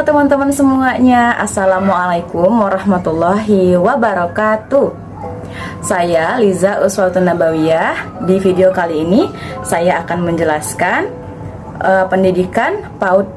Halo teman-teman semuanya, Assalamualaikum warahmatullahi wabarakatuh. Saya Liza Uswatun Nabawiyah. Di video kali ini saya akan menjelaskan pendidikan PAUD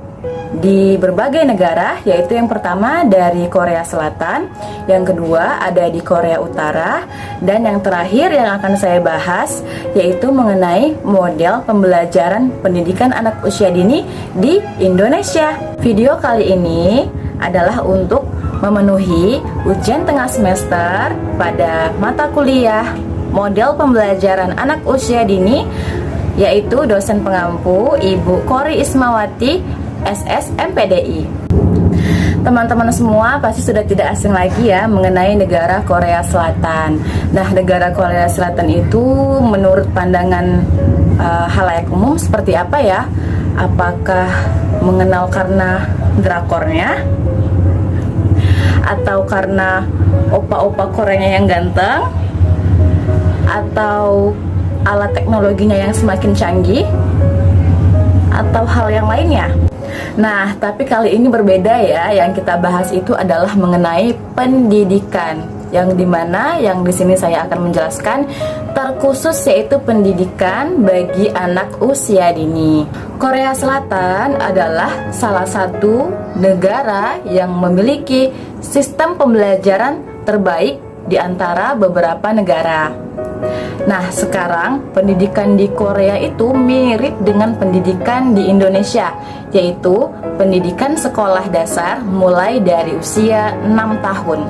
di berbagai negara, yaitu yang pertama dari Korea Selatan, yang kedua ada di Korea Utara, dan yang terakhir yang akan saya bahas yaitu mengenai model pembelajaran pendidikan anak usia dini di Indonesia. Video kali ini adalah untuk memenuhi ujian tengah semester pada mata kuliah model pembelajaran anak usia dini, yaitu dosen pengampu Ibu Kori Ismawati SSMPDI. Teman-teman semua pasti sudah tidak asing lagi ya mengenai negara Korea Selatan. Nah, negara Korea Selatan itu menurut pandangan halayak umum seperti apa ya? Apakah mengenal karena drakornya? Atau karena opa-opa Koreanya yang ganteng? Atau alat teknologinya yang semakin canggih? Atau hal yang lainnya? Nah, tapi kali ini berbeda ya. Yang kita bahas itu adalah mengenai pendidikan, yang dimana yang di sini saya akan menjelaskan terkhusus yaitu pendidikan bagi anak usia dini. Korea Selatan adalah salah satu negara yang memiliki sistem pembelajaran terbaik di antara beberapa negara. Nah, sekarang pendidikan di Korea itu mirip dengan pendidikan di Indonesia, yaitu pendidikan sekolah dasar mulai dari usia 6 tahun.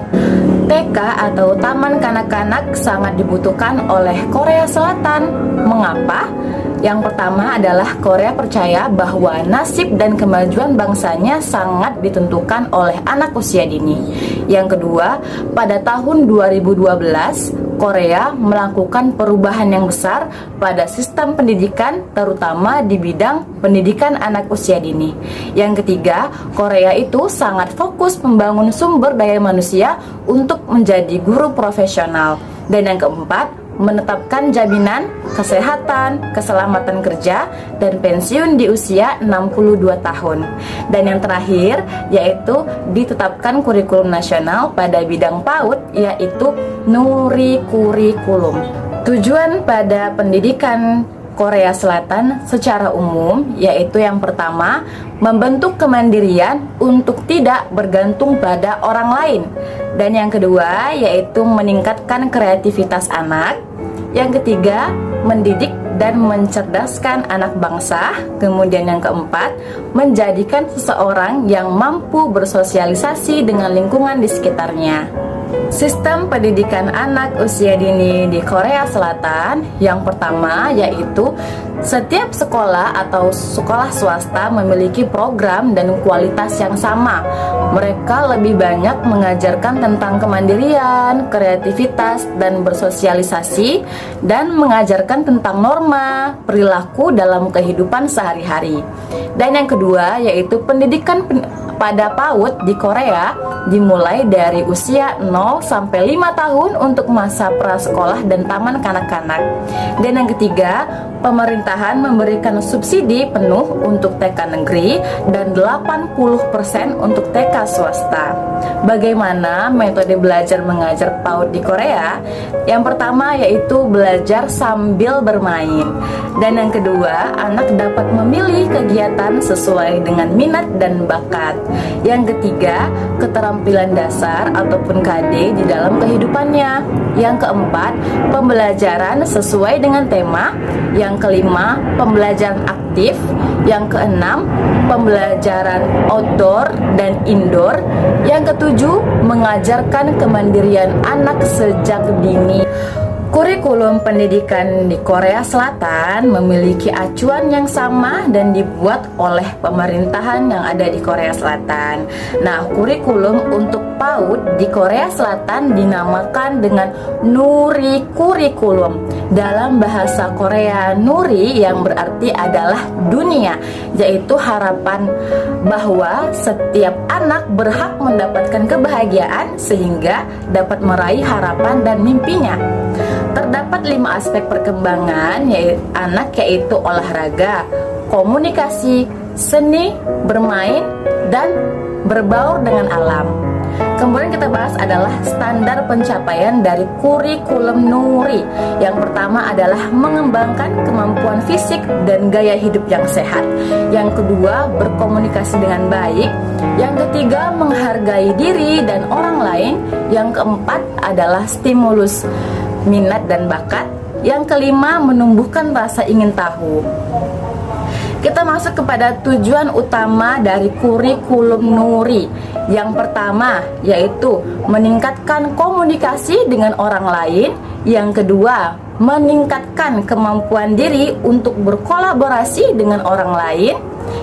TK atau Taman Kanak-kanak sangat dibutuhkan oleh Korea Selatan. Mengapa? Yang pertama adalah Korea percaya bahwa nasib dan kemajuan bangsanya sangat ditentukan oleh anak usia dini. Yang kedua, pada tahun 2012, Korea melakukan perubahan yang besar pada sistem pendidikan, terutama di bidang pendidikan anak usia dini. Yang ketiga, Korea itu sangat fokus membangun sumber daya manusia untuk menjadi guru profesional. Dan yang keempat, menetapkan jaminan kesehatan, keselamatan kerja, dan pensiun di usia 62 tahun. Dan yang terakhir, yaitu ditetapkan kurikulum nasional pada bidang PAUD, yaitu Nuri Kurikulum. Tujuan pada pendidikan Korea Selatan secara umum yaitu yang pertama, membentuk kemandirian untuk tidak bergantung pada orang lain. Dan yang kedua yaitu meningkatkan kreativitas anak. Yang ketiga, mendidik dan mencerdaskan anak bangsa. Kemudian yang keempat, menjadikan seseorang yang mampu bersosialisasi dengan lingkungan di sekitarnya. Sistem pendidikan anak usia dini di Korea Selatan yang pertama yaitu setiap sekolah atau sekolah swasta memiliki program dan kualitas yang sama. Mereka lebih banyak mengajarkan tentang kemandirian, kreativitas, dan bersosialisasi, dan mengajarkan tentang norma, perilaku dalam kehidupan sehari-hari. Dan yang kedua yaitu pendidikan pada PAUD di Korea dimulai dari usia 0 sampai 5 tahun untuk masa prasekolah dan taman kanak-kanak. Dan yang ketiga, pemerintahan memberikan subsidi penuh untuk TK negeri dan 80% untuk TK swasta. Bagaimana metode belajar mengajar PAUD di Korea? Yang pertama yaitu belajar sambil bermain. Dan yang kedua, anak dapat memilih kegiatan sesuai dengan minat dan bakat. Yang ketiga, keterampilan dasar ataupun KD di dalam kehidupannya. Yang keempat, pembelajaran sesuai dengan tema. Yang kelima, pembelajaran aktif. Yang keenam, pembelajaran outdoor dan indoor. Yang ketujuh, mengajarkan kemandirian anak sejak dini. Kurikulum pendidikan di Korea Selatan memiliki acuan yang sama dan dibuat oleh pemerintahan yang ada di Korea Selatan. Nah, kurikulum untuk PAUD di Korea Selatan dinamakan dengan Nuri Kurikulum. Dalam bahasa Korea, Nuri yang berarti adalah dunia, yaitu harapan bahwa setiap anak berhak mendapatkan kebahagiaan sehingga dapat meraih harapan dan mimpinya. Terdapat 5 aspek perkembangan anak yaitu olahraga, komunikasi, seni, bermain, dan berbaur dengan alam. Kemudian kita bahas adalah standar pencapaian dari kurikulum Nuri. Yang pertama adalah mengembangkan kemampuan fisik dan gaya hidup yang sehat. Yang kedua, berkomunikasi dengan baik. Yang ketiga, menghargai diri dan orang lain. Yang keempat adalah stimulus minat dan bakat. Yang kelima, menumbuhkan rasa ingin tahu. Kita masuk kepada tujuan utama dari kurikulum Nuri. Yang pertama yaitu meningkatkan komunikasi dengan orang lain. Yang kedua, meningkatkan kemampuan diri untuk berkolaborasi dengan orang lain.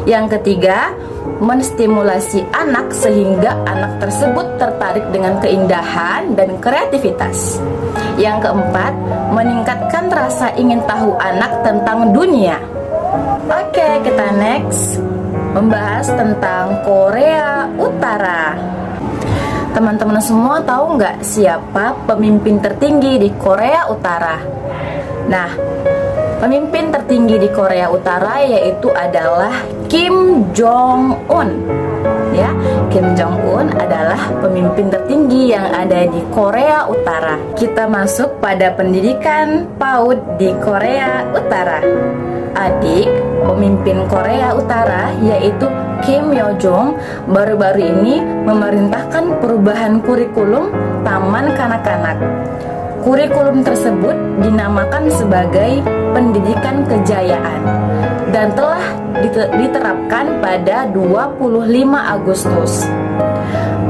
Yang ketiga, menstimulasi anak sehingga anak tersebut tertarik dengan keindahan dan kreativitas. Yang keempat, meningkatkan rasa ingin tahu anak tentang dunia. Oke, kita next membahas tentang Korea Utara. Teman-teman semua tahu nggak siapa pemimpin tertinggi di Korea Utara? Nah, pemimpin tertinggi di Korea Utara yaitu adalah Kim Jong Un. Ya, Kim Jong Un adalah pemimpin tertinggi yang ada di Korea Utara. Kita masuk pada pendidikan PAUD di Korea Utara. Adik pemimpin Korea Utara yaitu Kim Yo Jong baru-baru ini memerintahkan perubahan kurikulum taman kanak-kanak. Kurikulum tersebut dinamakan sebagai pendidikan kejayaan dan telah diterapkan pada 25 Agustus.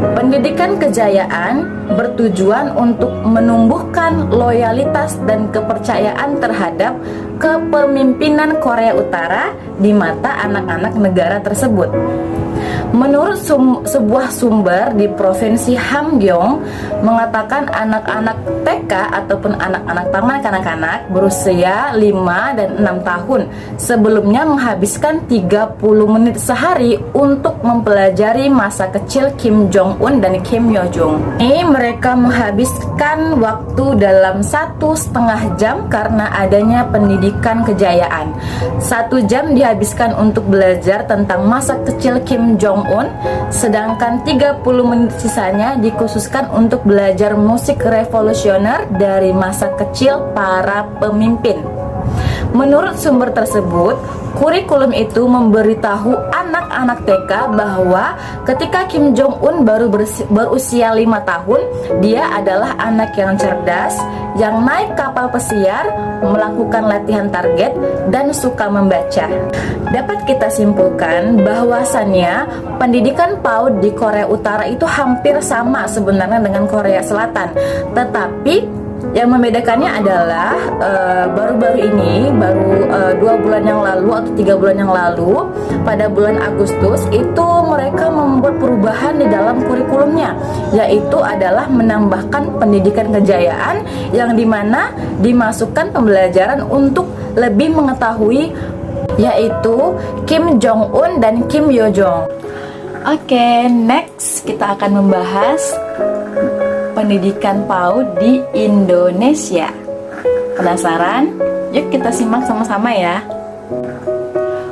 Pendidikan kejayaan bertujuan untuk menumbuhkan loyalitas dan kepercayaan terhadap kepemimpinan Korea Utara di mata anak-anak negara tersebut. Menurut sebuah sumber di Provinsi Hamgyong mengatakan anak-anak TK ataupun anak-anak taman kanak-kanak berusia 5 dan 6 tahun sebelumnya menghabiskan 30 menit sehari untuk mempelajari masa kecil Kim Jong Un dan Kim Yo Jong. Ini mereka menghabiskan waktu dalam 1,5 jam karena adanya pendidikan kejayaan. 1 jam dihabiskan untuk belajar tentang masa kecil Kim Jong Un, sedangkan 30 menit sisanya dikhususkan untuk belajar musik revolusioner dari masa kecil para pemimpin. Menurut sumber tersebut, kurikulum itu memberitahu anak-anak TK bahwa ketika Kim Jong Un baru berusia 5 tahun, dia adalah anak yang cerdas, yang naik kapal pesiar, melakukan latihan target, dan suka membaca. Dapat kita simpulkan bahwasannya pendidikan PAUD di Korea Utara itu hampir sama sebenarnya dengan Korea Selatan, tetapi yang membedakannya adalah baru-baru ini, baru 2 bulan yang lalu atau 3 bulan yang lalu, pada bulan Agustus itu mereka membuat perubahan di dalam kurikulumnya, yaitu adalah menambahkan pendidikan kejayaan yang dimana dimasukkan pembelajaran untuk lebih mengetahui yaitu Kim Jong Un dan Kim Yo Jong. Oke, next kita akan membahas pendidikan PAUD di Indonesia. Penasaran? Yuk kita simak sama-sama ya.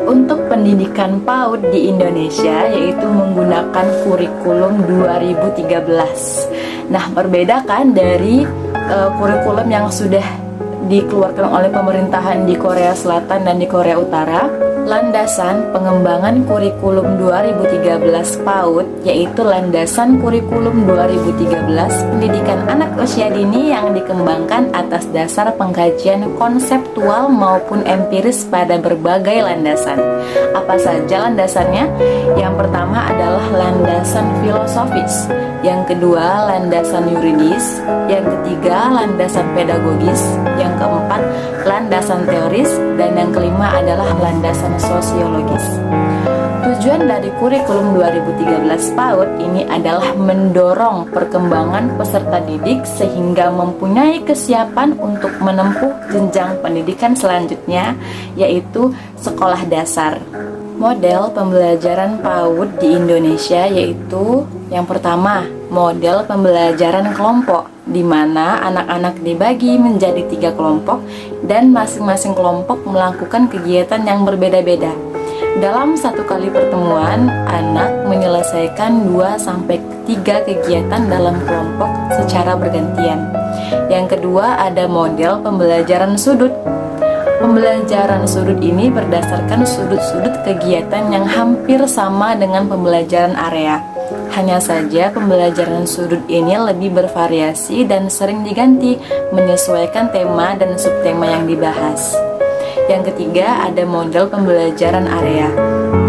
Untuk pendidikan PAUD di Indonesia yaitu menggunakan kurikulum 2013. Nah, berbeda kan dari kurikulum yang sudah dikeluarkan oleh pemerintahan di Korea Selatan dan di Korea Utara. Landasan pengembangan kurikulum 2013 PAUD yaitu landasan kurikulum 2013 pendidikan anak usia dini yang dikembangkan atas dasar pengkajian konseptual maupun empiris pada berbagai landasan. Apa saja landasannya? Yang pertama adalah landasan filosofis, yang kedua landasan yuridis, yang ketiga landasan pedagogis, yang keempat landasan teoris, dan yang kelima adalah landasan sosiologis. Tujuan dari kurikulum 2013 PAUD ini adalah mendorong perkembangan peserta didik sehingga mempunyai kesiapan untuk menempuh jenjang pendidikan selanjutnya, yaitu sekolah dasar. Model pembelajaran PAUD di Indonesia yaitu yang pertama, model pembelajaran kelompok, di mana anak-anak dibagi menjadi 3 kelompok dan masing-masing kelompok melakukan kegiatan yang berbeda-beda. Dalam satu kali pertemuan, anak menyelesaikan 2-3 kegiatan dalam kelompok secara bergantian. Yang kedua, ada model pembelajaran sudut. Pembelajaran sudut ini berdasarkan sudut-sudut kegiatan yang hampir sama dengan pembelajaran area. Hanya saja pembelajaran sudut ini lebih bervariasi dan sering diganti menyesuaikan tema dan subtema yang dibahas. Yang ketiga, ada model pembelajaran area.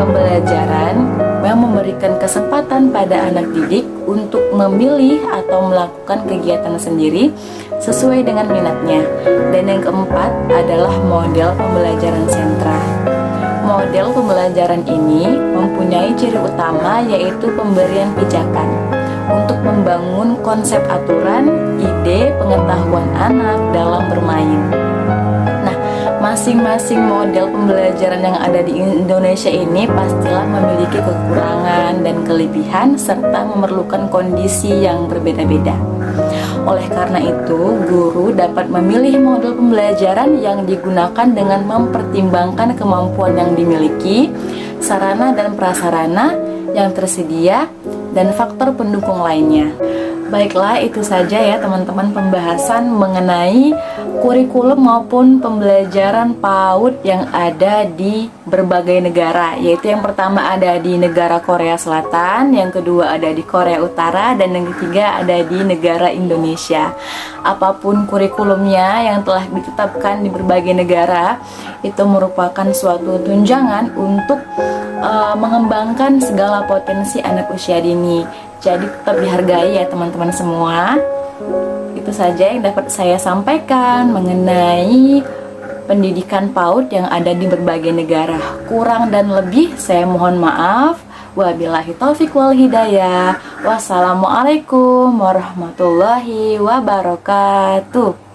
Pembelajaran yang memberikan kesempatan pada anak didik untuk memilih atau melakukan kegiatan sendiri sesuai dengan minatnya. Dan yang keempat adalah model pembelajaran sentra. Model pembelajaran ini mempunyai ciri utama yaitu pemberian pijakan untuk membangun konsep aturan, ide, pengetahuan anak dalam bermain. Masing-masing model pembelajaran yang ada di Indonesia ini pastilah memiliki kekurangan dan kelebihan serta memerlukan kondisi yang berbeda-beda. Oleh karena itu, guru dapat memilih model pembelajaran yang digunakan dengan mempertimbangkan kemampuan yang dimiliki, sarana dan prasarana yang tersedia, dan faktor pendukung lainnya. Baiklah, itu saja ya teman-teman pembahasan mengenai kurikulum maupun pembelajaran PAUD yang ada di berbagai negara. Yaitu yang pertama ada di negara Korea Selatan, yang kedua ada di Korea Utara, dan yang ketiga ada di negara Indonesia. Apapun kurikulumnya yang telah ditetapkan di berbagai negara, itu merupakan suatu tunjangan untuk mengembangkan segala potensi anak usia dini. Jadi tetap dihargai ya teman-teman semua. Itu saja yang dapat saya sampaikan mengenai pendidikan PAUD yang ada di berbagai negara. Kurang dan lebih saya mohon maaf. Wabillahi taufiq wal hidayah. Wassalamualaikum warahmatullahi wabarakatuh.